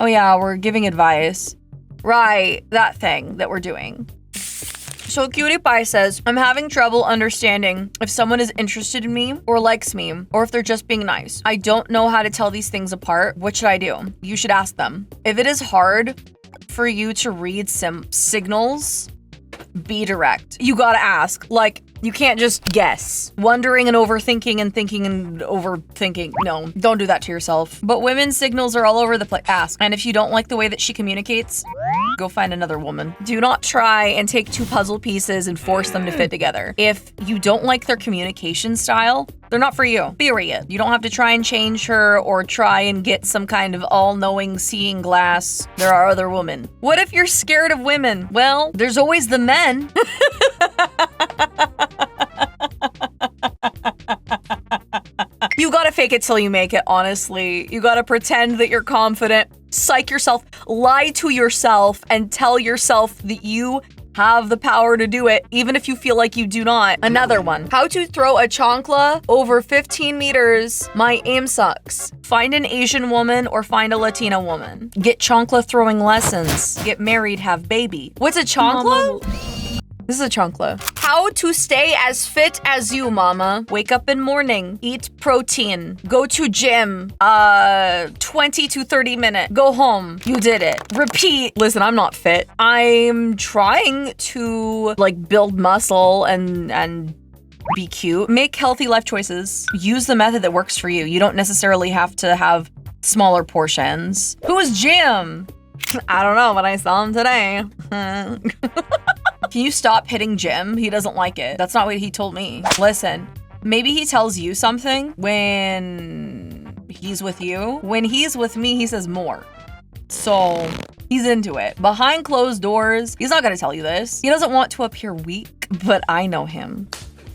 Oh yeah, we're giving advice. Right, that thing that we're doing. So Cutie Pie says, I'm having trouble understanding if someone is interested in me or likes me, or if they're just being nice. I don't know how to tell these things apart. What should I do? You should ask them. If it is hard for you to read some signals, be direct. You gotta ask. Like, you can't just guess. Wondering and overthinking and thinking and overthinking. No, don't do that to yourself. But women's signals are all over the place. Ask. And if you don't like the way that she communicates, go find another woman. Do not try and take two puzzle pieces and force them to fit together. If you don't like their communication style, they're not for you. Period. You don't have to try and change her or try and get some kind of all-knowing seeing glass. There are other women. What if you're scared of women? Well, there's always the men. You gotta fake it till you make it, honestly. You gotta pretend that you're confident, psych yourself, lie to yourself, and tell yourself that you have the power to do it, even if you feel like you do not. Another one. How to throw a chancla over 15 meters. My aim sucks. Find an Asian woman or find a Latina woman. Get chancla throwing lessons. Get married, have baby. What's a chancla? This is a chancla. How to stay as fit as you, mama. Wake up in morning. Eat protein. Go to gym. 20 to 30 minute. Go home. You did it. Repeat. Listen, I'm not fit. I'm trying to like build muscle and be cute. Make healthy life choices. Use the method that works for you. You don't necessarily have to have smaller portions. Who is Jim? I don't know, but I saw him today. Can you stop hitting Jim? He doesn't like it. That's not what he told me. Listen, maybe he tells you something when he's with you. When he's with me, he says more. So he's into it. Behind closed doors, he's not gonna tell you this. He doesn't want to appear weak, but I know him.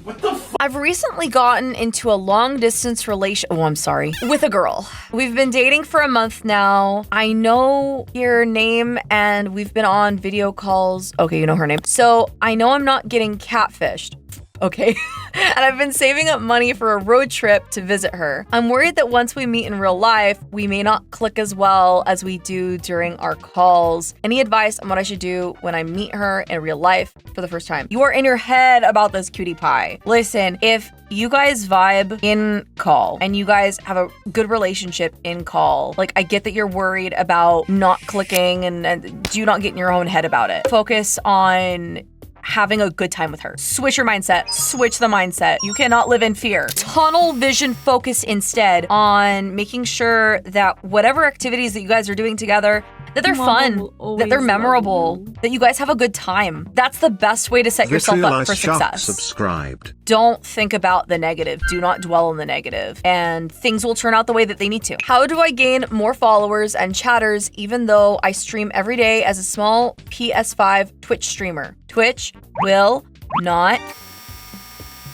What the f- I've recently gotten into a long distance with a girl. We've been dating for a month now. I know your name and we've been on video calls. Okay, you know her name. So I know I'm not getting catfished. Okay. And I've been saving up money for a road trip to visit her. I'm worried that once we meet in real life, we may not click as well as we do during our calls. Any advice on what I should do when I meet her in real life for the first time? You are in your head about this, Cutie Pie. Listen, if you guys vibe in call and you guys have a good relationship in call, like I get that you're worried about not clicking and do not get in your own head about it. Focus on having a good time with her. Switch your mindset. Switch the mindset. You cannot live in fear. Tunnel vision focus instead on making sure that whatever activities that you guys are doing together, that they're fun, that they're memorable, that you guys have a good time. That's the best way to set yourself up for success. Subscribed. Don't think about the negative. Do not dwell on the negative. And things will turn out the way that they need to. How do I gain more followers and chatters even though I stream every day as a small PS5 Twitch streamer? Twitch will not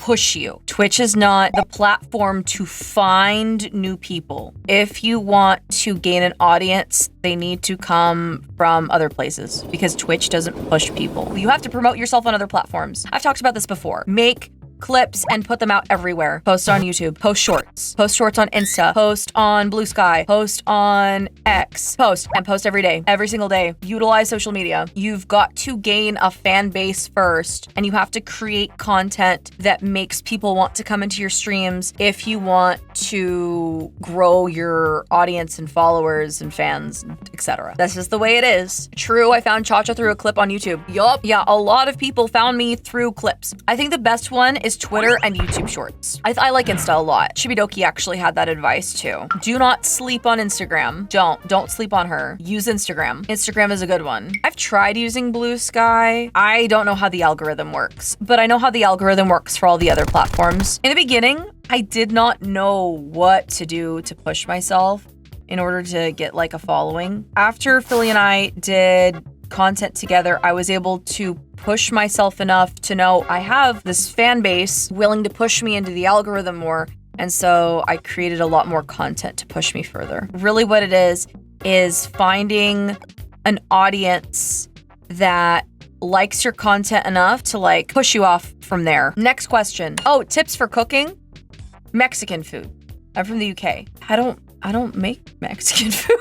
push you. Twitch is not the platform to find new people. If you want to gain an audience, they need to come from other places because Twitch doesn't push people. You have to promote yourself on other platforms. I've talked about this before. Make clips and put them out everywhere. Post on YouTube, post shorts on Insta, post on Blue Sky, post on X, post every day, every single day. Utilize social media. You've got to gain a fan base first, and you have to create content that makes people want to come into your streams if you want to grow your audience and followers and fans, etc. That's just the way it is. True, I found ChaCha through a clip on YouTube. Yup, yeah, a lot of people found me through clips. I think the best one is Twitter and YouTube Shorts. I like Insta a lot. Shibidoki actually had that advice too. Do not sleep on Instagram. Don't sleep on her. Use Instagram. Instagram is a good one. I've tried using Blue Sky. I don't know how the algorithm works, but I know how the algorithm works for all the other platforms. In the beginning, I did not know what to do to push myself in order to get like a following. After Philly and I did content together, I was able to push myself enough to know I have this fan base willing to push me into the algorithm more. And so I created a lot more content to push me further. Really what it is finding an audience that likes your content enough to like push you off from there. Next question. Oh, tips for cooking? Mexican food. I'm from the UK. I don't make Mexican food.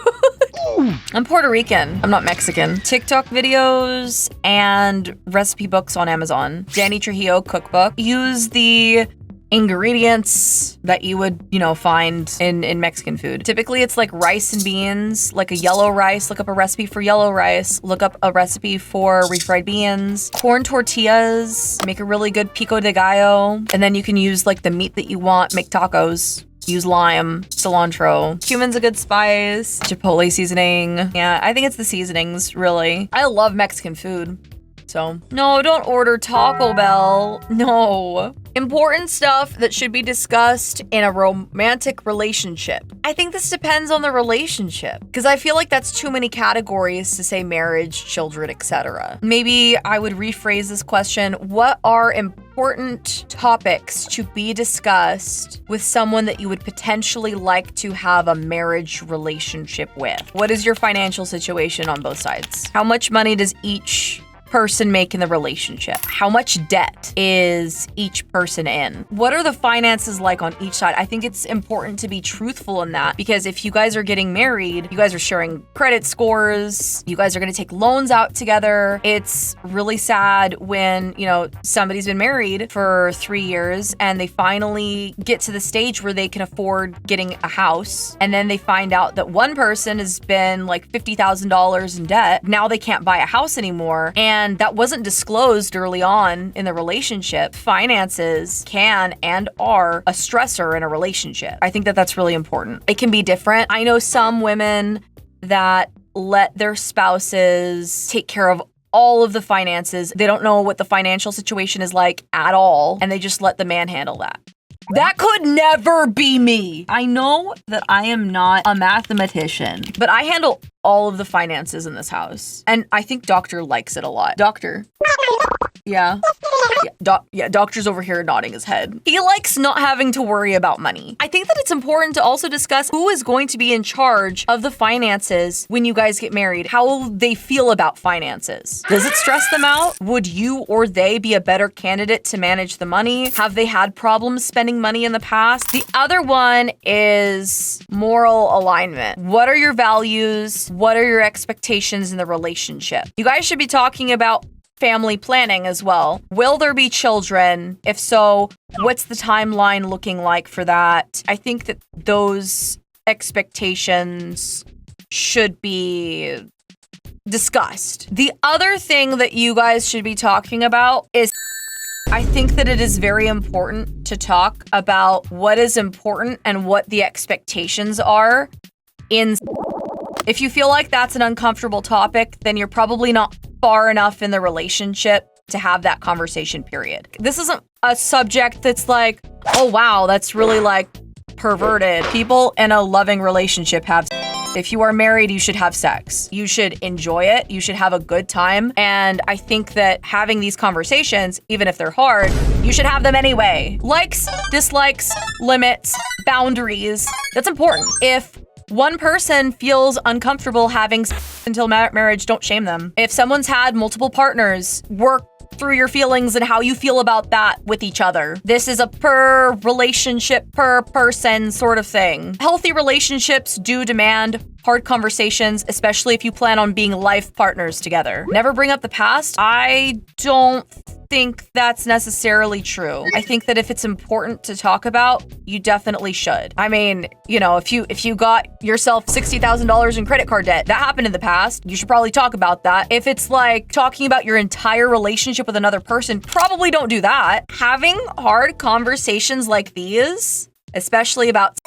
I'm Puerto Rican. I'm not Mexican. TikTok videos and recipe books on Amazon. Danny Trujillo cookbook. Use the ingredients that you would, find in Mexican food. Typically, it's like rice and beans, like a yellow rice. Look up a recipe for yellow rice. Look up a recipe for refried beans. Corn tortillas. Make a really good pico de gallo. And then you can use like the meat that you want. Make tacos. Use lime, cilantro. Cumin's a good spice. Chipotle seasoning. Yeah, I think it's the seasonings, really. I love Mexican food. So, no, don't order Taco Bell. No. Important stuff that should be discussed in a romantic relationship. I think this depends on the relationship, because I feel like that's too many categories to say marriage, children, etc. Maybe I would rephrase this question. What are important topics to be discussed with someone that you would potentially like to have a marriage relationship with? What is your financial situation on both sides? How much money does each person make in the relationship? How much debt is each person in? What are the finances like on each side? I think it's important to be truthful in that, because if you guys are getting married, you guys are sharing credit scores, you guys are going to take loans out together. It's really sad when, somebody's been married for 3 years and they finally get to the stage where they can afford getting a house. And then they find out that one person has been like $50,000 in debt. Now they can't buy a house anymore. And that wasn't disclosed early on in the relationship. Finances can and are a stressor in a relationship. I think that that's really important. It can be different. I know some women that let their spouses take care of all of the finances. They don't know what the financial situation is like at all, and they just let the man handle that. That could never be me. I know that I am not a mathematician, but I handle all of the finances in this house. And I think Doctor likes it a lot. Doctor. Yeah. Doctor's over here nodding his head. He likes not having to worry about money. I think that it's important to also discuss who is going to be in charge of the finances when you guys get married. How will they feel about finances? Does it stress them out? Would you or they be a better candidate to manage the money? Have they had problems spending money in the past? The other one is moral alignment. What are your values? What are your expectations in the relationship? You guys should be talking about family planning as well. Will there be children? If so, what's the timeline looking like for that? I think that those expectations should be discussed. The other thing that you guys should be talking about is, I think that it is very important to talk about what is important and what the expectations are in. If you feel like that's an uncomfortable topic, then you're probably not far enough in the relationship to have that conversation, period. This isn't a subject that's like, oh wow, that's really like perverted. People in a loving relationship have sex. If you are married, you should have sex. You should enjoy it. You should have a good time. And I think that having these conversations, even if they're hard, you should have them anyway. Likes, dislikes, limits, boundaries. That's important. If one person feels uncomfortable having sex until marriage, don't shame them. If someone's had multiple partners, work through your feelings and how you feel about that with each other. This is a per relationship, per person sort of thing. Healthy relationships do demand hard conversations, especially if you plan on being life partners together. Never bring up the past. I don't think that's necessarily true. I think that if it's important to talk about, you definitely should. I mean, if you got yourself $60,000 in credit card debt, that happened in the past, you should probably talk about that. If it's like talking about your entire relationship with another person, probably don't do that. Having hard conversations like these, especially about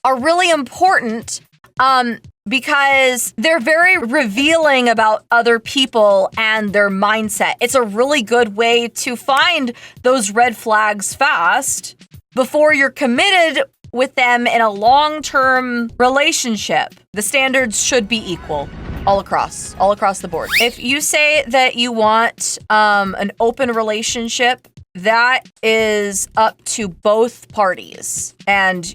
are really important because they're very revealing about other people and their mindset. It's a really good way to find those red flags fast before you're committed with them in a long-term relationship. The standards should be equal all across the board. If you say that you want an open relationship, that is up to both parties. And,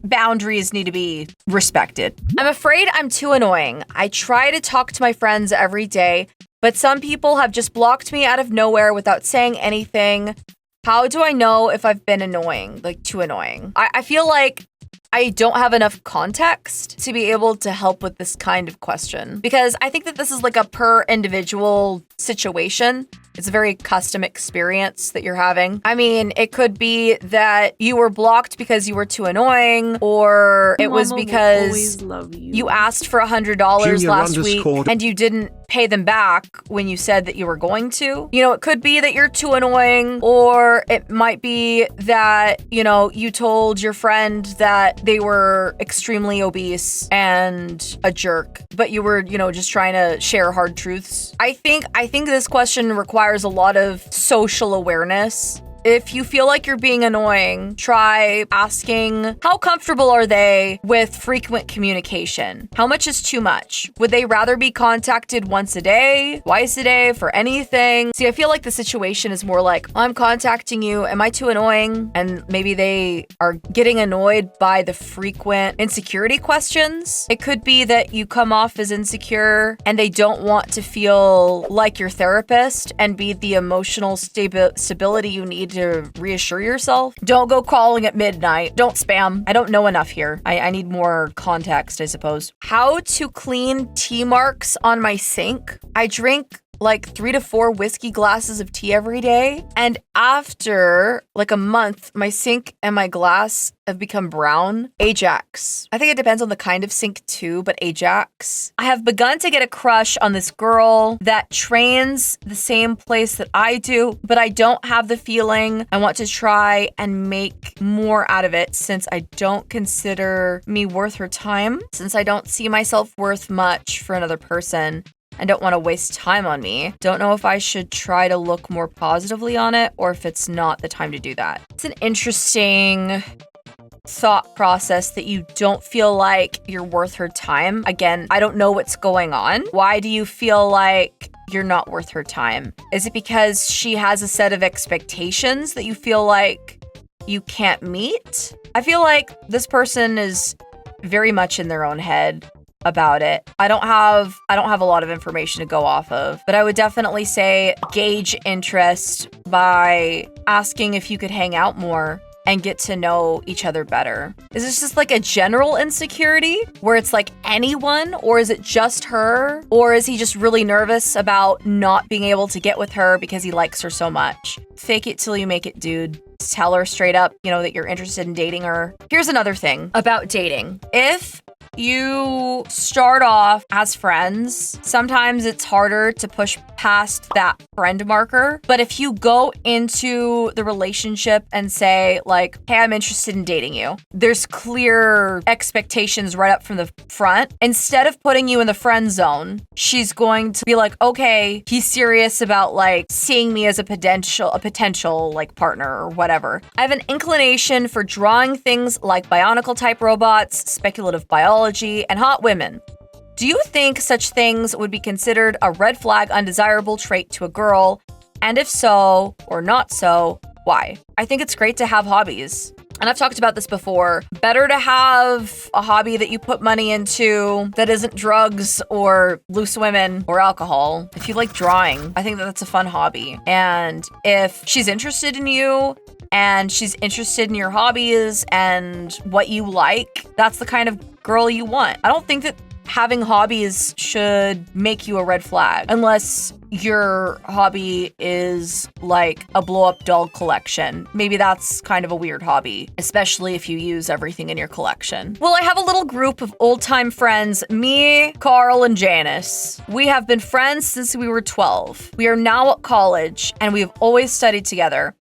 boundaries need to be respected. I'm afraid I'm too annoying. I try to talk to my friends every day, but some people have just blocked me out of nowhere without saying anything. How do I know if I've been annoying, like too annoying? I feel like I don't have enough context to be able to help with this kind of question because I think that this is like a per individual situation. It's a very custom experience that you're having. I mean, it could be that you were blocked because you were too annoying, or it was because you asked for $100 last week and you didn't pay them back when you said that you were going to. You know, it could be that you're too annoying, or it might be that, you know, you told your friend that they were extremely obese and a jerk, but you were, you know, just trying to share hard truths. I think this question requires a lot of social awareness. If you feel like you're being annoying, try asking how comfortable are they with frequent communication? How much is too much? Would they rather be contacted once a day, twice a day, for anything? See, I feel like the situation is more like, I'm contacting you. Am I too annoying? And maybe they are getting annoyed by the frequent insecurity questions. It could be that you come off as insecure and they don't want to feel like your therapist and be the emotional stability you need to reassure yourself. Don't go calling at midnight. Don't spam. I don't know enough here. I need more context, I suppose. How to clean tea marks on my sink. I drink like 3 to 4 whiskey glasses of tea every day. And after like a month, my sink and my glass have become brown. Ajax. I think it depends on the kind of sink too, but Ajax. I have begun to get a crush on this girl that trains the same place that I do, but I don't have the feeling. I want to try and make more out of it since I don't consider me worth her time, since I don't see myself worth much for another person. And don't want to waste time on me. Don't know if I should try to look more positively on it or if it's not the time to do that. It's an interesting thought process that you don't feel like you're worth her time. Again, I don't know what's going on. Why do you feel like you're not worth her time? Is it because she has a set of expectations that you feel like you can't meet? I feel like this person is very much in their own head about it. I don't have a lot of information to go off of, but I would definitely say gauge interest by asking if you could hang out more and get to know each other better. Is this just like a general insecurity where it's like anyone, or is it just her? Or is he just really nervous about not being able to get with her because he likes her so much? Fake it till you make it, dude. Tell her straight up, you know, that you're interested in dating her. Here's another thing about dating. If you start off as friends, sometimes it's harder to push past that friend marker. But if you go into the relationship and say like, hey, I'm interested in dating you, there's clear expectations right up from the front. Instead of putting you in the friend zone, she's going to be like, okay, he's serious about like seeing me as a potential like partner or whatever. I have an inclination for drawing things like bionicle type robots, speculative biology, and hot women. Do you think such things would be considered a red flag, undesirable trait to a girl? And if so, or not so, why? I think it's great to have hobbies. And I've talked about this before. Better to have a hobby that you put money into that isn't drugs or loose women or alcohol. If you like drawing, I think that that's a fun hobby. And if she's interested in you and she's interested in your hobbies and what you like, that's the kind of girl you want. I don't think that having hobbies should make you a red flag unless your hobby is like a blow-up doll collection. Maybe that's kind of a weird hobby, especially if you use everything in your collection. Well, I have a little group of old-time friends, me, Carl, and Janice. We have been friends since we were 12. We are now at college, and we have always studied together.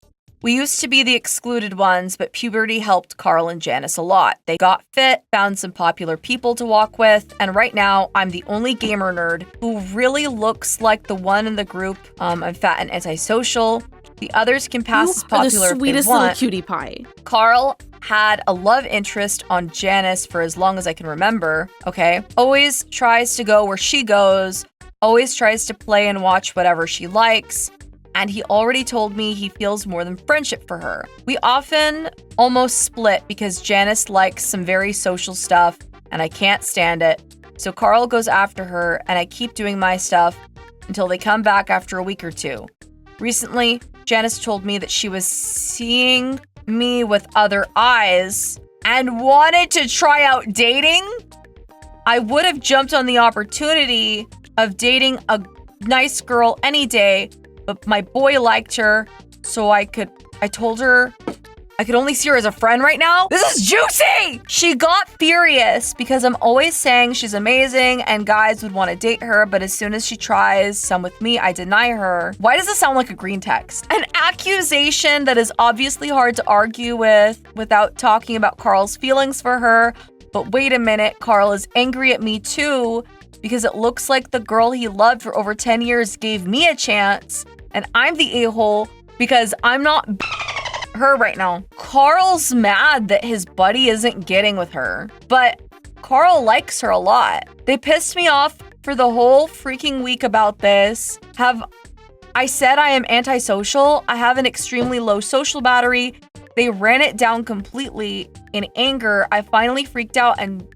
We used to be the excluded ones, but puberty helped Carl and Janice a lot. They got fit, found some popular people to walk with, and right now, I'm the only gamer nerd who really looks like the one in the group. I'm fat and antisocial. The others can pass as popular if they want. The sweetest little cutie pie. Carl had a love interest on Janice for as long as I can remember, okay? Always tries to go where she goes, always tries to play and watch whatever she likes. And he already told me he feels more than friendship for her. We often almost split because Janice likes some very social stuff and I can't stand it. So Carl goes after her and I keep doing my stuff until they come back after a week or two. Recently, Janice told me that she was seeing me with other eyes and wanted to try out dating, I would have jumped on the opportunity of dating a nice girl any day, but my boy liked her, so I told her I could only see her as a friend right now. This is juicy! She got furious because I'm always saying she's amazing and guys would want to date her, but as soon as she tries some with me, I deny her. Why does this sound like a green text? An accusation that is obviously hard to argue with without talking about Carl's feelings for her. But wait a minute, Carl is angry at me too because it looks like the girl he loved for over 10 years gave me a chance and I'm the a-hole because I'm not her right now. Carl's mad that his buddy isn't getting with her, but Carl likes her a lot. They pissed me off for the whole freaking week about this. I said I am antisocial. I have an extremely low social battery. They ran it down completely. In anger, I finally freaked out and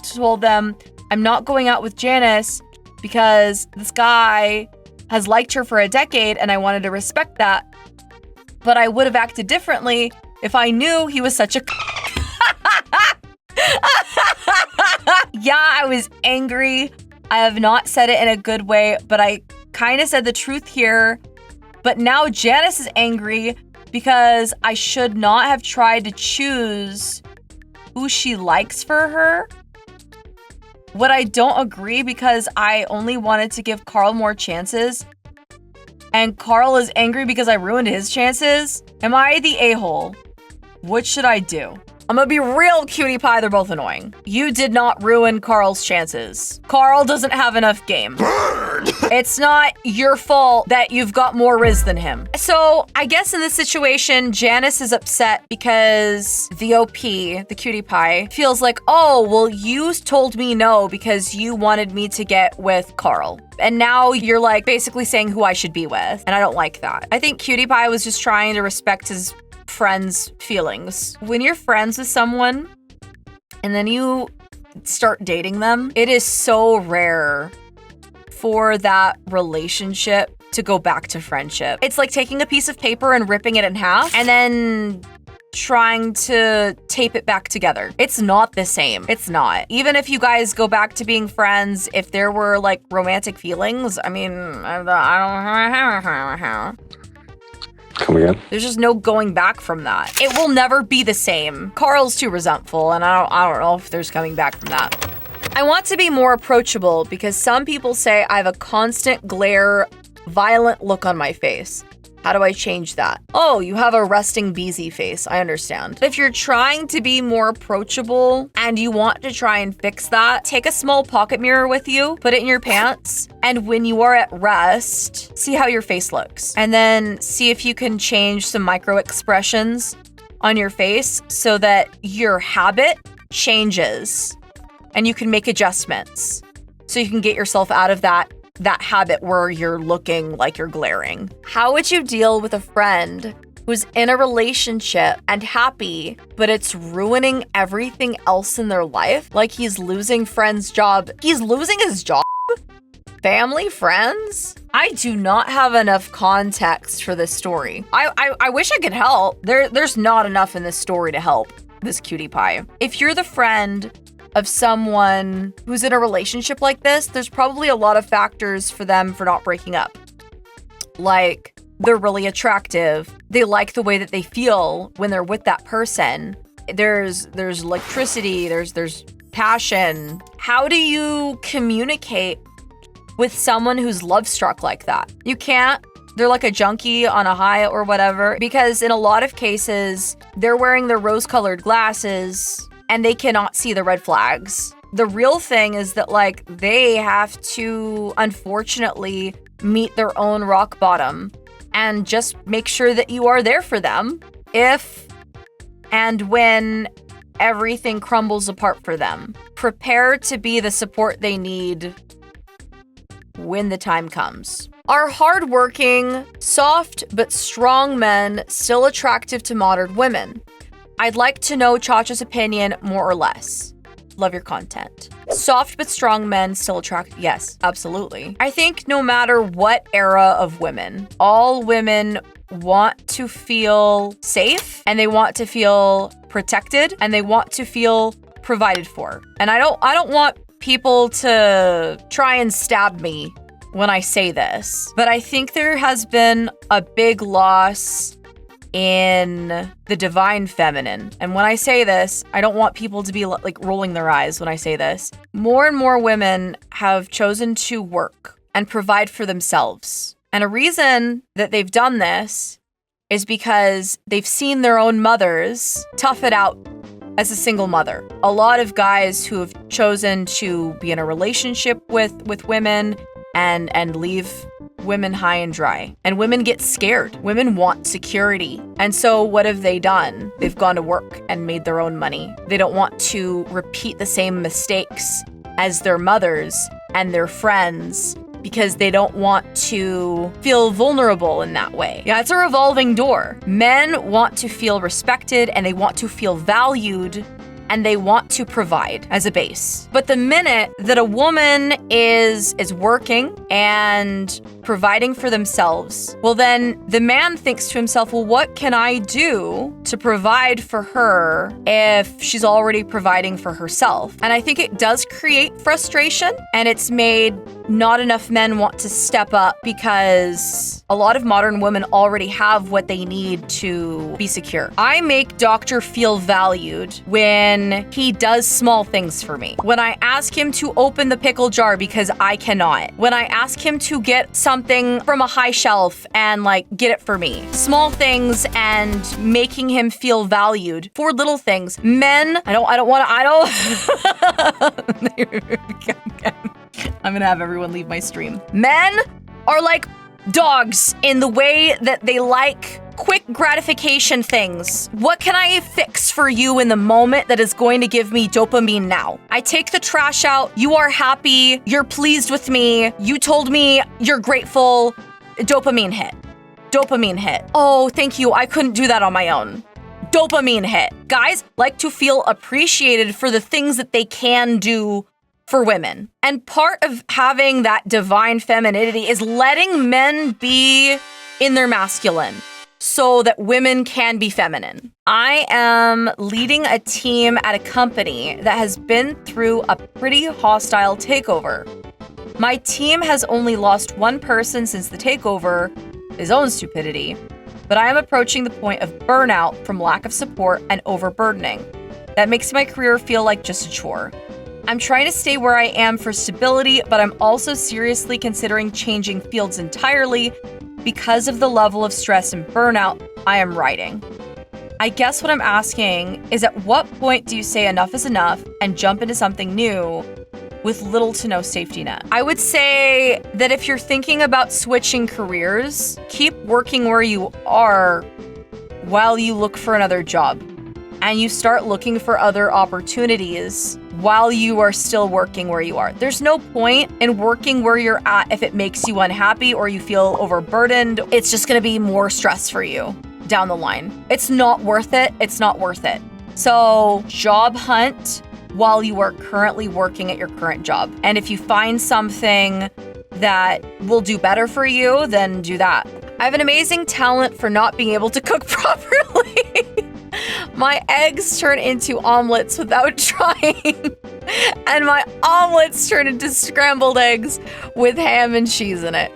told them I'm not going out with Janice because this guy has liked her for a decade and I wanted to respect that. But I would have acted differently if I knew he was such a Yeah, I was angry. I have not said it in a good way, but I kind of said the truth here. But now Janice is angry because I should not have tried to choose who she likes for her. What I don't agree because I only wanted to give Carl more chances. And Carl is angry because I ruined his chances? Am I the a-hole? What should I do? I'm gonna be real, cutie pie, they're both annoying. You did not ruin Carl's chances. Carl doesn't have enough game. Burn! It's not your fault that you've got more Riz than him. So I guess in this situation, Janice is upset because the OP, the cutie pie, feels like, oh, well, you told me no because you wanted me to get with Carl. And now you're like basically saying who I should be with. And I don't like that. I think cutie pie was just trying to respect his friends' feelings. When you're friends with someone and then you start dating them, it is so rare for that relationship to go back to friendship. It's like taking a piece of paper and ripping it in half and then trying to tape it back together. It's not the same. It's not. Even if you guys go back to being friends, if there were like romantic feelings, I mean, I don't. Come again? There's just no going back from that. It will never be the same. Carl's too resentful, and I don't know if there's coming back from that. I want to be more approachable because some people say I have a constant glare, violent look on my face. How do I change that? Oh, you have a resting beezy face. I understand. If you're trying to be more approachable and you want to try and fix that, take a small pocket mirror with you, put it in your pants, and when you are at rest, see how your face looks. And then see if you can change some micro expressions on your face so that your habit changes and you can make adjustments so you can get yourself out of that habit where you're looking like you're glaring. How would you deal with a friend who's in a relationship and happy, but it's ruining everything else in their life? Like he's losing friend's job. He's losing his job? Family, friends? I do not have enough context for this story. I wish I could help. There's not enough in this story to help this cutie pie. If you're the friend of someone who's in a relationship like this, there's probably a lot of factors for them for not breaking up. Like, they're really attractive. They like the way that they feel when they're with that person. There's electricity, there's passion. How do you communicate with someone who's love struck like that? You can't. They're like a junkie on a high or whatever, because in a lot of cases, they're wearing their rose-colored glasses and they cannot see the red flags. The real thing is that like they have to unfortunately meet their own rock bottom and just make sure that you are there for them if and when everything crumbles apart for them. Prepare to be the support they need when the time comes. Are hardworking, soft but strong men still attractive to modern women? I'd like to know ChaCha's opinion, more or less. Love your content. Soft but strong men still attract? Yes, absolutely. I think no matter what era of women, all women want to feel safe and they want to feel protected and they want to feel provided for. And I don't want people to try and stab me when I say this, but I think there has been a big loss in the divine feminine. And when I say this, I don't want people to be like rolling their eyes when I say this. More and more women have chosen to work and provide for themselves. And a reason that they've done this is because they've seen their own mothers tough it out as a single mother. A lot of guys who have chosen to be in a relationship with women and leave women high and dry. And women get scared. Women want security. And so what have they done? They've gone to work and made their own money. They don't want to repeat the same mistakes as their mothers and their friends because they don't want to feel vulnerable in that way. Yeah, it's a revolving door. Men want to feel respected and they want to feel valued and they want to provide as a base. But the minute that a woman is working and providing for themselves, well then the man thinks to himself, well, what can I do to provide for her if she's already providing for herself? And I think it does create frustration, and it's made not enough men want to step up because a lot of modern women already have what they need to be secure. I make Doctor feel valued when he does small things for me. When I ask him to open the pickle jar because I cannot. When I ask him to get something from a high shelf and like get it for me. Small things and making him feel valued for little things. Men, I'm gonna have everyone leave my stream. Men are like dogs in the way that they like quick gratification things. What can I fix for you in the moment that is going to give me dopamine now? I take the trash out, you are happy, you're pleased with me, you told me you're grateful, dopamine hit. Dopamine hit. Oh, thank you, I couldn't do that on my own. Dopamine hit. Guys like to feel appreciated for the things that they can do for women. And part of having that divine femininity is letting men be in their masculine so that women can be feminine. I am leading a team at a company that has been through a pretty hostile takeover. My team has only lost one person since the takeover, his own stupidity, but I am approaching the point of burnout from lack of support and overburdening. That makes my career feel like just a chore. I'm trying to stay where I am for stability, but I'm also seriously considering changing fields entirely because of the level of stress and burnout I am riding. I guess what I'm asking is, at what point do you say enough is enough and jump into something new with little to no safety net? I would say that if you're thinking about switching careers, keep working where you are while you look for another job. And you start looking for other opportunities while you are still working where you are. There's no point in working where you're at if it makes you unhappy or you feel overburdened. It's just gonna be more stress for you down the line. It's not worth it. It's not worth it. So job hunt while you are currently working at your current job. And if you find something that will do better for you, then do that. I have an amazing talent for not being able to cook properly. My eggs turn into omelets without trying, and my omelets turn into scrambled eggs with ham and cheese in it.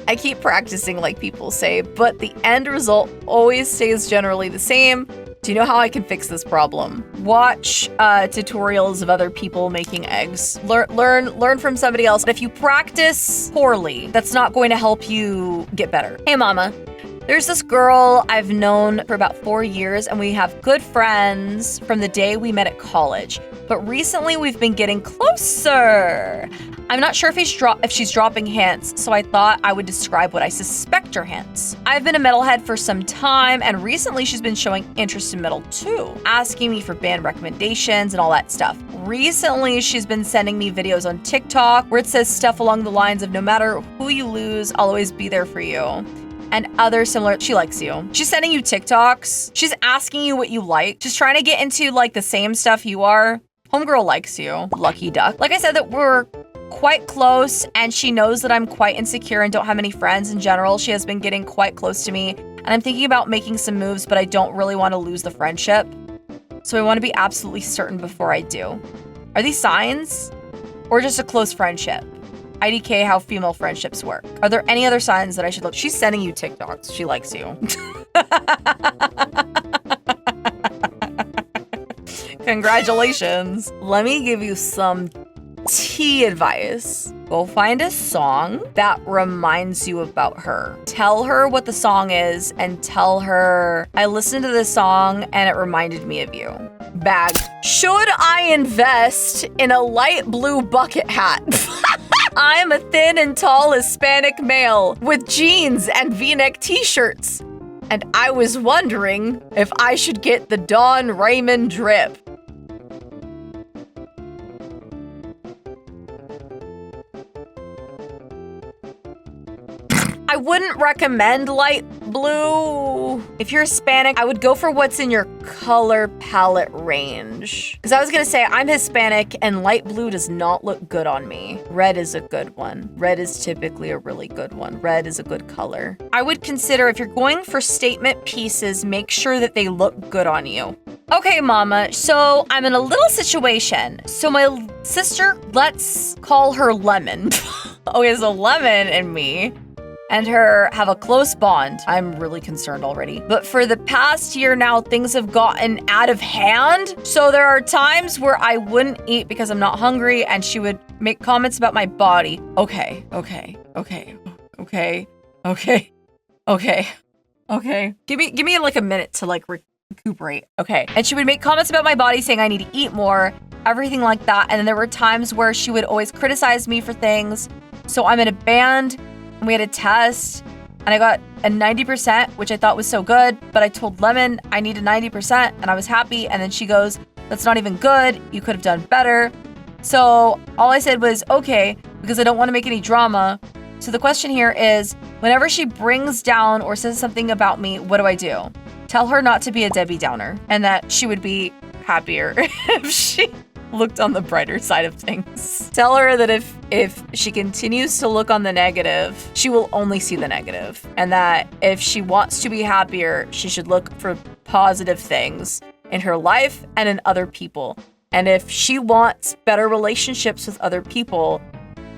I keep practicing like people say, but the end result always stays generally the same. Do you know how I can fix this problem? Watch tutorials of other people making eggs. Learn from somebody else. If you practice poorly, that's not going to help you get better. Hey mama. There's this girl I've known for about 4 years, and we have good friends from the day we met at college. But recently we've been getting closer. I'm not sure if she's dropping hints, so I thought I would describe what I suspect are hints. I've been a metalhead for some time, and recently she's been showing interest in metal too, asking me for band recommendations and all that stuff. Recently, she's been sending me videos on TikTok where it says stuff along the lines of, no matter who you lose, I'll always be there for you. And other similar, she likes you. She's sending you TikToks. She's asking you what you like. She's trying to get into like the same stuff you are. Homegirl likes you. Lucky duck. Like I said, that we're quite close, and she knows that I'm quite insecure and don't have many friends in general. She has been getting quite close to me, and I'm thinking about making some moves, but I don't really want to lose the friendship. so I want to be absolutely certain before I do. Are these signs or just a close friendship? IDK, how female friendships work. Are there any other signs that I should look? She's sending you TikToks. She likes you. Congratulations. Let me give you some tea advice. Go find a song that reminds you about her. Tell her what the song is and tell her, I listened to this song and it reminded me of you. Bag. Should I invest in a light blue bucket hat? I'm a thin and tall Hispanic male with jeans and V-neck t-shirts. And I was wondering if I should get the Don Raymond drip. I wouldn't recommend light blue. If you're Hispanic, I would go for what's in your color palette range. Because I was gonna say, I'm Hispanic and light blue does not look good on me. Red is a good one. Red is typically a really good one. Red is a good color. I would consider if you're going for statement pieces, make sure that they look good on you. Okay, mama, so I'm in a little situation. So my sister, let's call her Lemon. Okay, so Lemon and me and her have a close bond. I'm really concerned already. But for the past year now, things have gotten out of hand. So there are times where I wouldn't eat because I'm not hungry and she would make comments about my body. Okay. Give me like a minute to like recuperate. Okay. And she would make comments about my body saying I need to eat more, everything like that. And then there were times where she would always criticize me for things. So I'm in a band and we had a test and I got a 90%, which I thought was so good, but I told Lemon I needed 90% and I was happy. And then she goes, that's not even good. You could have done better. So all I said was, okay, because I don't want to make any drama. So the question here is, whenever she brings down or says something about me, what do I do? Tell her not to be a Debbie Downer and that she would be happier if she looked on the brighter side of things. Tell her that if she continues to look on the negative, she will only see the negative. And that if she wants to be happier, she should look for positive things in her life and in other people. And if she wants better relationships with other people,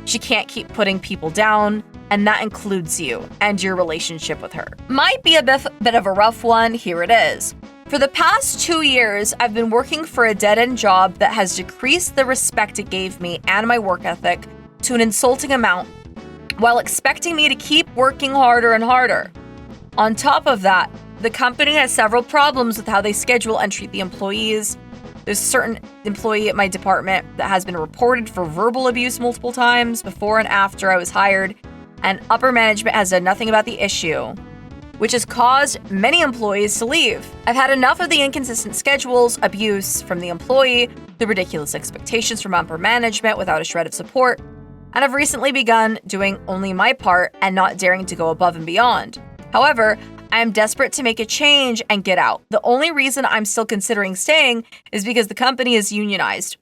she can't keep putting people down, and that includes you and your relationship with her. Might be a bit of a rough one, here it is. For the past 2 years, I've been working for a dead-end job that has decreased the respect it gave me and my work ethic to an insulting amount, while expecting me to keep working harder and harder. On top of that, the company has several problems with how they schedule and treat the employees. There's a certain employee at my department that has been reported for verbal abuse multiple times before and after I was hired, and upper management has done nothing about the issue, which has caused many employees to leave. I've had enough of the inconsistent schedules, abuse from the employee, the ridiculous expectations from upper management without a shred of support, and I've recently begun doing only my part and not daring to go above and beyond. However, I am desperate to make a change and get out. The only reason I'm still considering staying is because the company is unionized,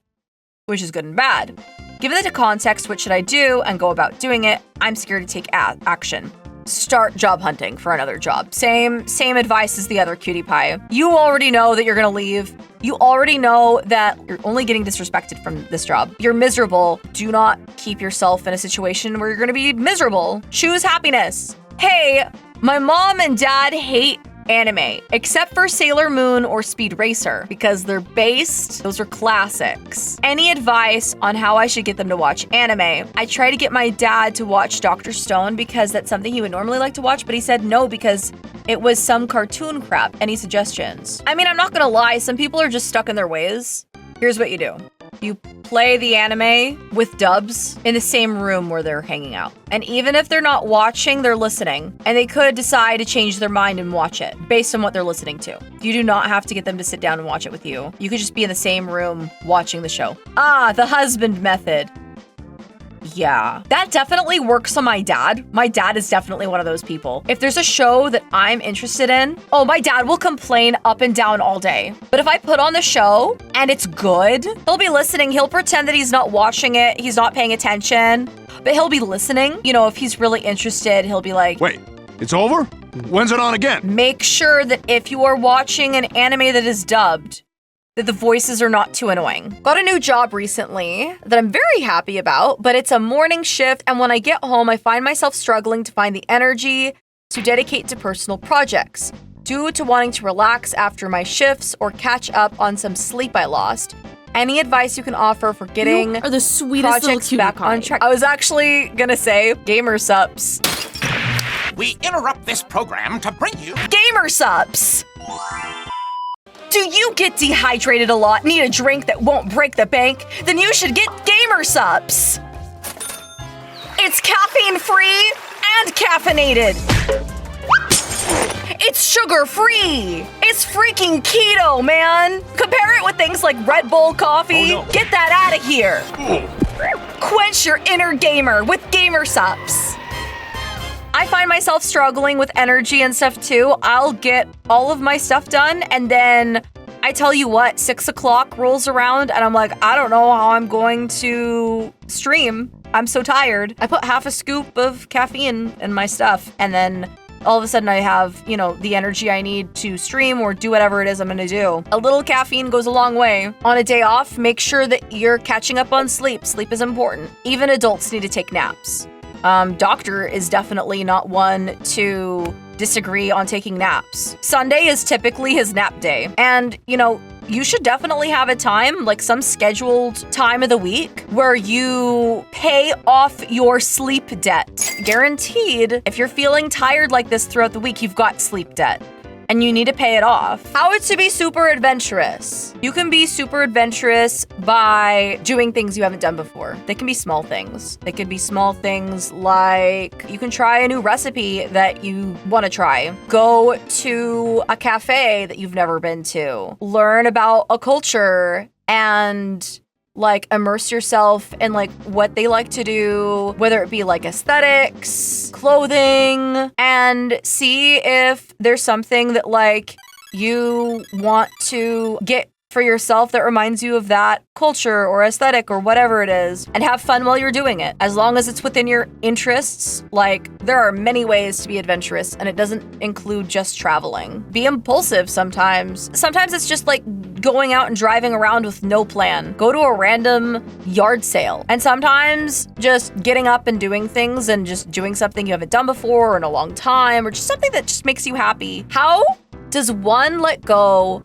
which is good and bad. Given the context, what should I do and go about doing it? I'm scared to take action. Start job hunting for another job. Same advice as the other cutie pie. You already know that you're gonna leave. You already know that you're only getting disrespected from this job. You're miserable. Do not keep yourself in a situation where you're gonna be miserable. Choose happiness. Hey, my mom and dad hate anime, except for Sailor Moon or Speed Racer, because they're based, those are classics. Any advice on how I should get them to watch anime? I try to get my dad to watch Dr. Stone because that's something he would normally like to watch, but he said no because it was some cartoon crap. Any suggestions? I mean, I'm not gonna lie, some people are just stuck in their ways. Here's what you do. You play the anime with dubs in the same room where they're hanging out. And even if they're not watching, they're listening. And they could decide to change their mind and watch it based on what they're listening to. You do not have to get them to sit down and watch it with you. You could just be in the same room watching the show. Ah, the husband method. Yeah, that definitely works on my dad. My dad is definitely one of those people. If there's a show that I'm interested in, oh, my dad will complain up and down all day. But if I put on the show and it's good, he'll be listening. He'll pretend that he's not watching it. He's not paying attention, but he'll be listening. You know, if he's really interested, he'll be like, wait, it's over? When's it on again? Make sure that if you are watching an anime that is dubbed, that the voices are not too annoying. Got a new job recently that I'm very happy about, but it's a morning shift, and when I get home, I find myself struggling to find the energy to dedicate to personal projects due to wanting to relax after my shifts or catch up on some sleep I lost. Any advice you can offer for getting you are the sweetest projects little back cutie pie. on track? I was actually gonna say Gamersupps. We interrupt this program to bring you Gamersupps! Do you get dehydrated a lot, need a drink that won't break the bank? Then you should get Gamersupps! It's caffeine-free and caffeinated! It's sugar-free! It's freaking keto, man! Compare it with things like Red Bull coffee. Oh, no. Get that out of here! Quench your inner gamer with Gamersupps! I find myself struggling with energy and stuff too. I'll get all of my stuff done, and then I tell you what, 6 o'clock rolls around and I'm like, I don't know how I'm going to stream. I'm so tired. I put half a scoop of caffeine in my stuff, and then all of a sudden I have, you know, the energy I need to stream or do whatever it is I'm gonna do. A little caffeine goes a long way. On a day off, make sure that you're catching up on sleep. Sleep is important. Even adults need to take naps. Doctor is definitely not one to disagree on taking naps. Sunday is typically his nap day. And, you know, you should definitely have a time, like some scheduled time of the week, where you pay off your sleep debt. Guaranteed, if you're feeling tired like this throughout the week, you've got sleep debt. And you need to pay it off. How to be super adventurous. You can be super adventurous by doing things you haven't done before. They can be small things. They could be small things like you can try a new recipe that you want to try. Go to a cafe that you've never been to. Learn about a culture and like immerse yourself in like what they like to do, whether it be like aesthetics, clothing, and see if there's something that like you want to get for yourself that reminds you of that culture or aesthetic or whatever it is, and have fun while you're doing it. As long as it's within your interests, like there are many ways to be adventurous, and it doesn't include just traveling. Be impulsive sometimes. Sometimes it's just like going out and driving around with no plan. Go to a random yard sale. And sometimes just getting up and doing things and just doing something you haven't done before or in a long time, or just something that just makes you happy. How does one let go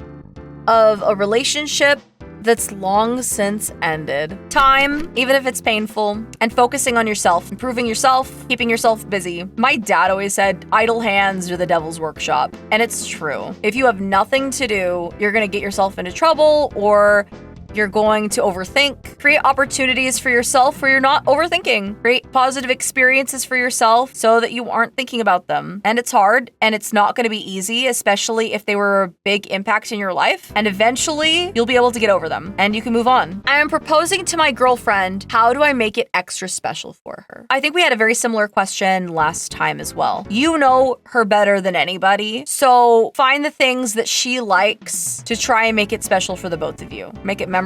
of a relationship that's long since ended? Time, even if it's painful, and focusing on yourself, improving yourself, keeping yourself busy. My dad always said, idle hands are the devil's workshop. And it's true. If you have nothing to do, you're gonna get yourself into trouble, or you're going to overthink. Create opportunities for yourself where you're not overthinking. Create positive experiences for yourself so that you aren't thinking about them. And it's hard, and it's not going to be easy, especially if they were a big impact in your life. And eventually, you'll be able to get over them and you can move on. I am proposing to my girlfriend. How do I make it extra special for her? I think we had a very similar question last time as well. You know her better than anybody, so find the things that she likes to try and make it special for the both of you. Make it memorable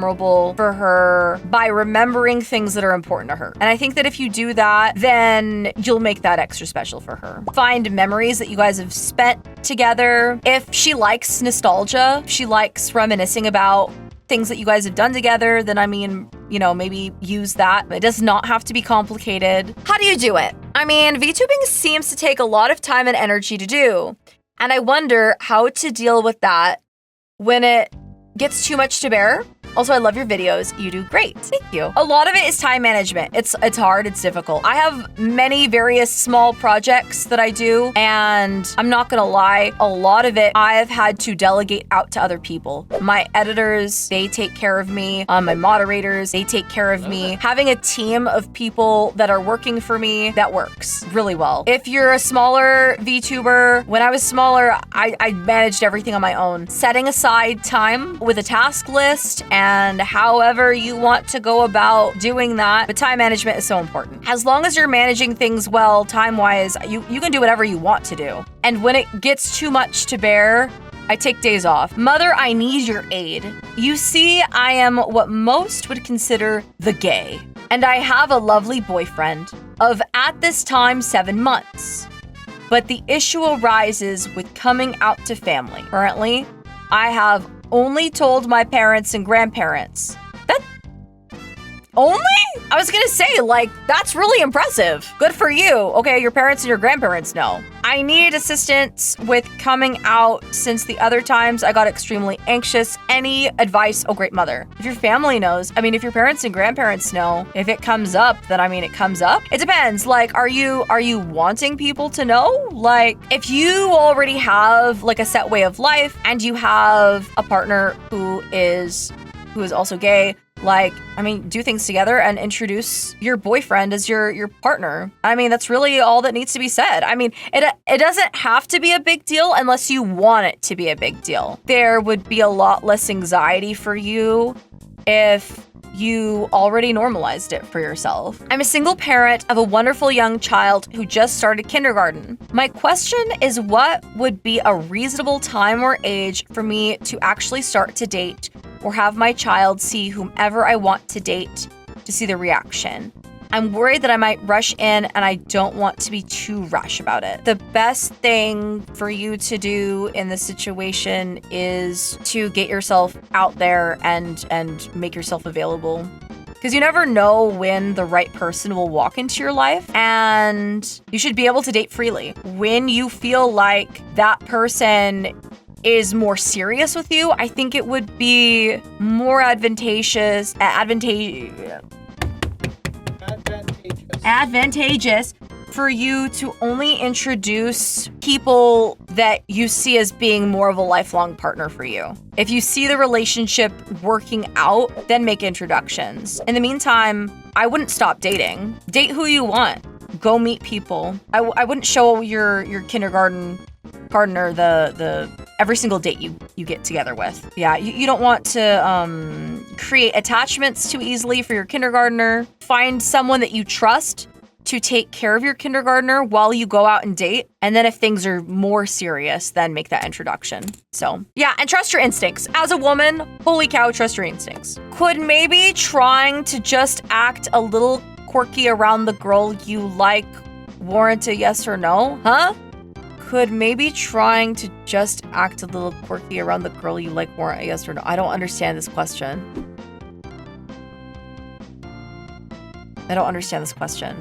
for her by remembering things that are important to her. And I think that if you do that, then you'll make that extra special for her. Find memories that you guys have spent together. If she likes nostalgia, if she likes reminiscing about things that you guys have done together, then I mean, you know, maybe use that. It does not have to be complicated. How do you do it? I mean, VTubing seems to take a lot of time and energy to do. And I wonder how to deal with that when it gets too much to bear. Also, I love your videos. You do great. Thank you. A lot of it is time management. It's hard. It's difficult. I have many various small projects that I do, and I'm not gonna lie, a lot of it I've had to delegate out to other people. My editors, they take care of me. My moderators, they take care of me. Having a team of people that are working for me, that works really well. If you're a smaller VTuber, when I was smaller, I managed everything on my own. Setting aside time with a task list and however you want to go about doing that. But time management is so important. As long as you're managing things well, time-wise, you can do whatever you want to do. And when it gets too much to bear, I take days off. Mother, I need your aid. You see, I am what most would consider the gay. And I have a lovely boyfriend of, at this time, 7 months. But the issue arises with coming out to family. Currently, I have only told my parents and grandparents. That only? I was gonna say, like, that's really impressive. Good for you. Okay, your parents and your grandparents know. I needed assistance with coming out since the other times I got extremely anxious. Any advice? Oh, great mother. If your family knows, I mean, if your parents and grandparents know, if it comes up, then I mean, it comes up. It depends. Like, are you wanting people to know? Like, if you already have like a set way of life and you have a partner who is also gay, like, I mean, do things together and introduce your boyfriend as your partner. I mean, that's really all that needs to be said. I mean, it doesn't have to be a big deal unless you want it to be a big deal. There would be a lot less anxiety for you if you already normalized it for yourself. I'm a single parent of a wonderful young child who just started kindergarten. My question is, what would be a reasonable time or age for me to actually start to date or have my child see whomever I want to date to see the reaction? I'm worried that I might rush in and I don't want to be too rush about it. The best thing for you to do in this situation is to get yourself out there and make yourself available. Because you never know when the right person will walk into your life, and you should be able to date freely. When you feel like that person is more serious with you, I think it would be more advantageous for you to only introduce people that you see as being more of a lifelong partner for you. If you see the relationship working out, then make introductions. In the meantime, I wouldn't stop dating. Date who you want. Go meet people. I wouldn't show your kindergarten partner the every single date you get together with. Yeah, you don't want to create attachments too easily for your kindergartner. Find someone that you trust to take care of your kindergartner while you go out and date. And then if things are more serious, then make that introduction. So yeah, and trust your instincts. As a woman, holy cow, trust your instincts. Could maybe trying to just act a little quirky around the girl you like warrant a yes or no? Huh? Could maybe trying to just act a little quirky around the girl you like warrant a yes or no? I don't understand this question.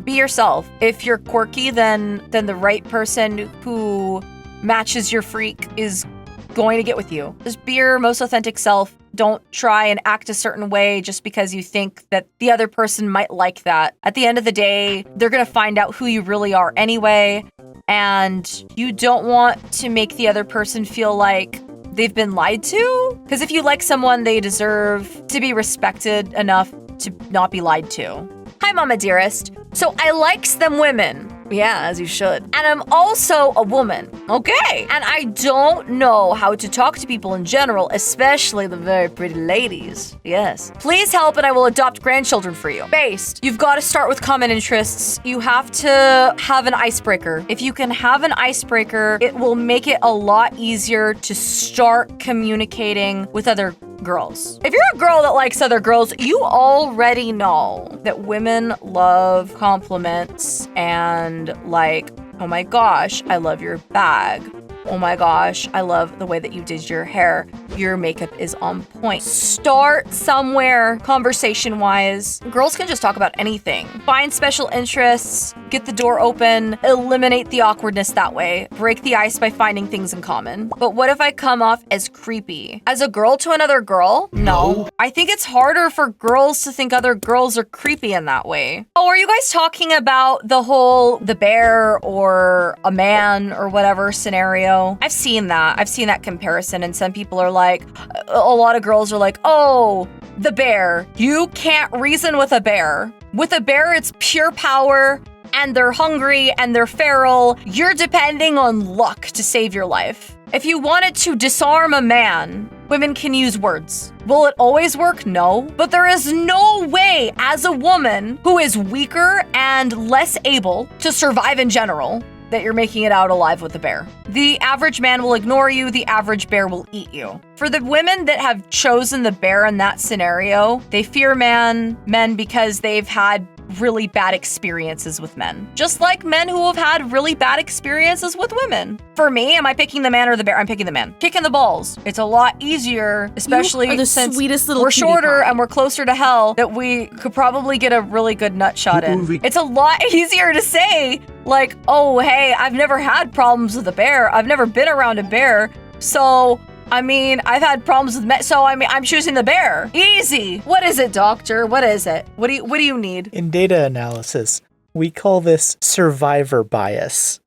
Be yourself. If you're quirky, then the right person who matches your freak is going to get with you. Just be your most authentic self. Don't try and act a certain way just because you think that the other person might like that. At the end of the day, they're gonna find out who you really are anyway, and you don't want to make the other person feel like they've been lied to. Because if you like someone, they deserve to be respected enough to not be lied to. Hi, Mama Dearest. So I likes them women. Yeah, as you should. And I'm also a woman, okay? And I don't know how to talk to people in general, especially the very pretty ladies. Yes. Please help and I will adopt grandchildren for you. Based, you've got to start with common interests. You have to have an icebreaker. If you can have an icebreaker, it will make it a lot easier to start communicating with other girls. If you're a girl that likes other girls, you already know that women love compliments and like, oh my gosh, I love your bag. Oh my gosh, I love the way that you did your hair. Your makeup is on point. Start somewhere conversation-wise. Girls can just talk about anything. Find special interests, get the door open, eliminate the awkwardness that way. Break the ice by finding things in common. But what if I come off as creepy? As a girl to another girl? No. I think it's harder for girls to think other girls are creepy in that way. Oh, are you guys talking about the bear or a man or whatever scenario? I've seen that comparison, and some people are like, a lot of girls are like, oh, the bear. You can't reason with a bear. With a bear, it's pure power, and they're hungry, and they're feral. You're depending on luck to save your life. If you wanted to disarm a man, women can use words. Will it always work? No. But there is no way, as a woman who is weaker and less able to survive in general, that you're making it out alive with a bear. The average man will ignore you, the average bear will eat you. For the women that have chosen the bear in that scenario, they fear men because they've had really bad experiences with men. Just like men who have had really bad experiences with women. For me, am I picking the man or the bear? I'm picking the man. Kicking the balls. It's a lot easier, especially since sweetest little we're shorter pie. and we're closer to hell, that we could probably get a really good nut shot in. It's a lot easier to say, like, oh, hey, I've never had problems with a bear. I've never been around a bear. So, I mean, I've had problems with men. So, I mean, I'm choosing the bear. Easy. What is it, doctor? What is it? What do you need? In data analysis, we call this survivor bias.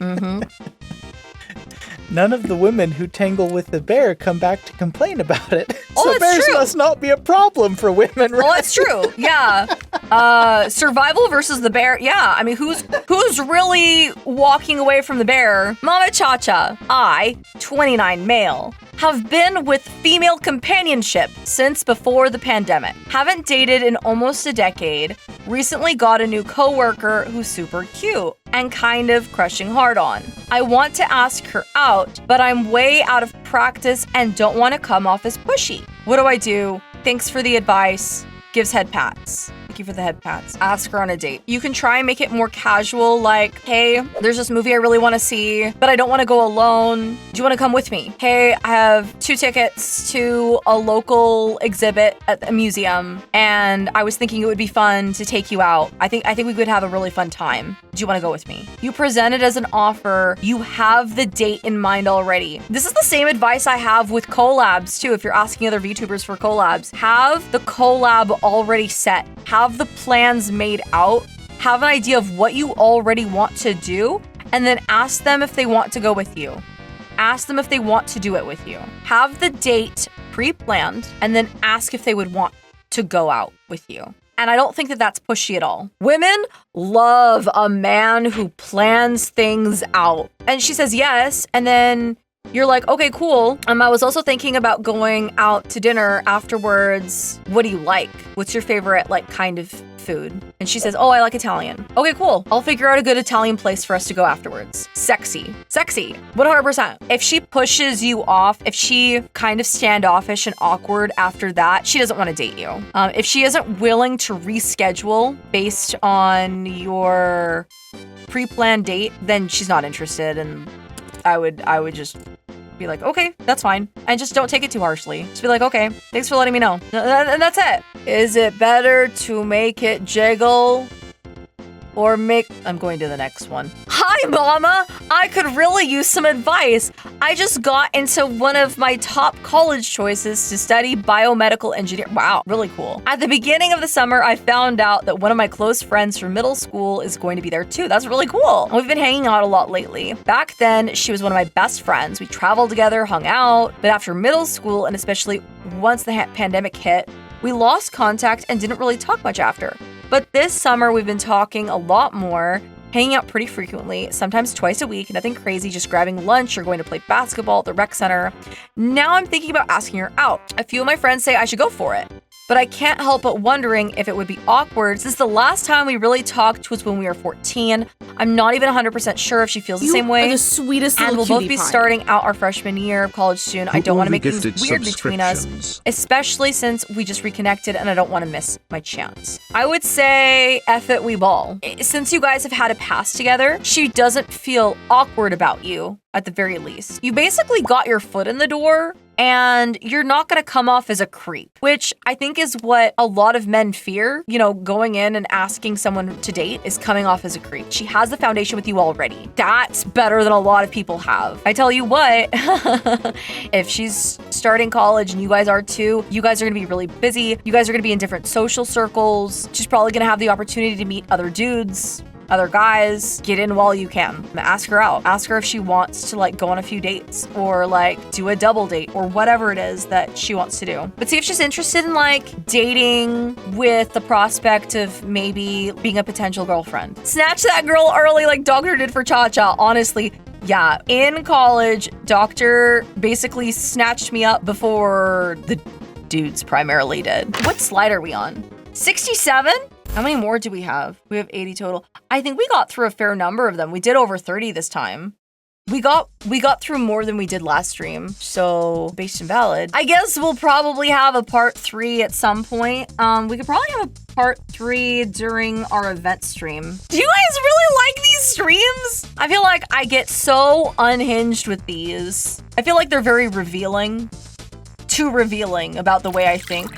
Mm-hmm. None of the women who tangle with the bear come back to complain about it. Oh, so that's bears true. must not be a problem for women, right? Oh, that's true. Yeah. Survival versus the bear. Yeah. I mean, who's really walking away from the bear? Mama ChaCha. I, 29 male, have been with female companionship since before the pandemic. Haven't dated in almost a decade. Recently got a new coworker who's super cute and kind of crushing hard on. I want to ask her out, but I'm way out of practice and don't want to come off as pushy. What do I do? Thanks for the advice. Gives head pats. Thank you for the head pats. Ask her on a date. You can try and make it more casual, like, hey, there's this movie I really want to see, but I don't want to go alone. Do you want to come with me? Hey, I have 2 tickets to a local exhibit at the museum, and I was thinking it would be fun to take you out. I think we could have a really fun time. Do you want to go with me? You present it as an offer. You have the date in mind already. This is the same advice I have with collabs too. If you're asking other VTubers for collabs, have the collab already set. Have the plans made out. Have an idea of what you already want to do, and then ask them if they want to go with you. Ask them if they want to do it with you. Have the date pre-planned, and then ask if they would want to go out with you. And I don't think that that's pushy at all. Women love a man who plans things out. And she says yes, and then you're like, okay, cool. I was also thinking about going out to dinner afterwards. What do you like? What's your favorite, like, kind of food? And she says, oh, I like Italian. Okay, cool. I'll figure out a good Italian place for us to go afterwards. Sexy. 100%. If she pushes you off, if she kind of standoffish and awkward after that, she doesn't want to date you. If she isn't willing to reschedule based on your pre-planned date, then she's not interested, and I would just be like, okay, that's fine. And just don't take it too harshly. Just be like, okay, thanks for letting me know. And that's it. Is it better to make it jiggle or I'm going to the next one. Hi, Mama! I could really use some advice. I just got into one of my top college choices to study biomedical engineering. Wow, really cool. At the beginning of the summer, I found out that one of my close friends from middle school is going to be there too. That's really cool. We've been hanging out a lot lately. Back then, she was one of my best friends. We traveled together, hung out, but after middle school, and especially once the pandemic hit, we lost contact and didn't really talk much after. But this summer, we've been talking a lot more, hanging out pretty frequently, sometimes twice a week, nothing crazy, just grabbing lunch or going to play basketball at the rec center. Now I'm thinking about asking her out. A few of my friends say I should go for it, but I can't help but wondering if it would be awkward since the last time we really talked was when we were 14. I'm not even 100% sure if she feels the same way. You are the sweetest and little we'll both cutie be pie. starting out our freshman year of college soon. I don't want to make things weird between us, especially since we just reconnected and I don't want to miss my chance. I would say F it, we ball. Since you guys have had a past together, she doesn't feel awkward about you at the very least. You basically got your foot in the door and you're not going to come off as a creep, which I think is what a lot of men fear. You know, going in and asking someone to date is coming off as a creep. She has the foundation with you already. That's better than a lot of people have. I tell you what, if she's starting college and you guys are too, you guys are going to be really busy. You guys are going to be in different social circles. She's probably going to have the opportunity to meet other dudes, other guys. Get in while you can. Ask her out. Ask her if she wants to like go on a few dates or like do a double date or whatever it is that she wants to do. But see if she's interested in like dating with the prospect of maybe being a potential girlfriend. Snatch that girl early like Doctor did for ChaCha. Honestly, yeah. In college, Doctor basically snatched me up before the dudes primarily did. What slide are we on? 67? How many more do we have? We have 80 total. I think we got through a fair number of them. We did over 30 this time. We got through more than we did last stream, so based and valid. I guess we'll probably have a part 3 at some point. We could probably have a part 3 during our event stream. Do you guys really like these streams? I feel like I get so unhinged with these. I feel like they're very revealing. Too revealing about the way I think.